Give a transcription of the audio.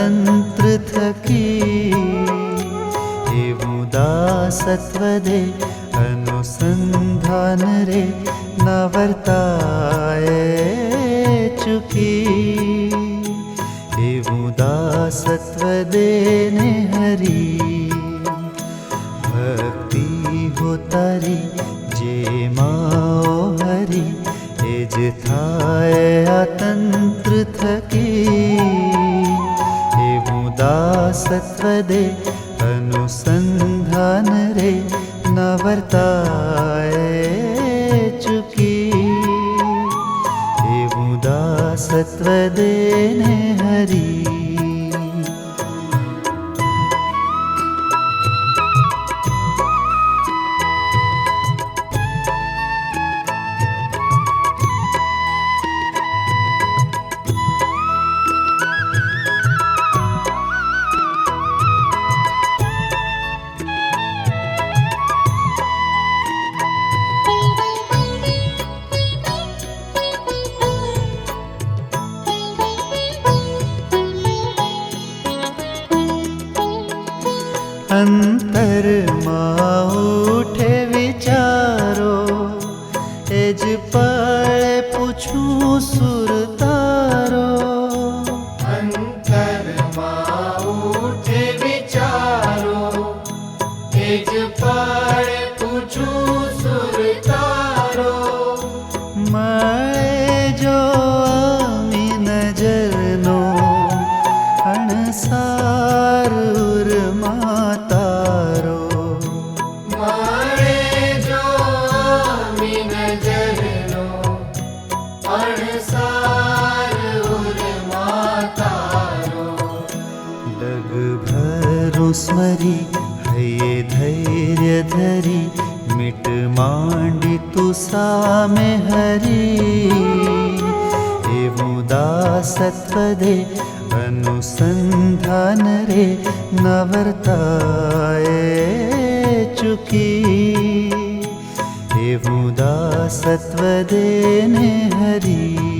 તંત્ર થકી એવું દાસત્વ દે અનુસંધાન રે ન વર્તાય ચૂકી એવું દાસત્વ દેને હરી ભક્તિ હો તારી જેમાં હરી એ જ થાય આ તંત્ર થકી એવું દાસત્વ દે અનુસંધાન રે ન વર્તાય ચૂકી એવું દાસત્વ દેને હરી અંતરમાં ઉઠે વિચારો એ જ પળે પૂછું સુર તારો અંતરમાં ઉઠે વિચારો એ જ પળે પૂછું સુર તારો મળે જો આમી નજરનો અણસાર ઉરમાં તારો મળે જો આમી નજરનો અણસાર ઉરમાં તારો ડગ ભરું સ્મરી હૈયે ધૈર્ય ધરી મિટ માંડી તું સામે હરી એવું દાસત્વ દે અનુસંધાન રે ન વર્તાય ચૂકી એવું દાસત્વ દેને હરી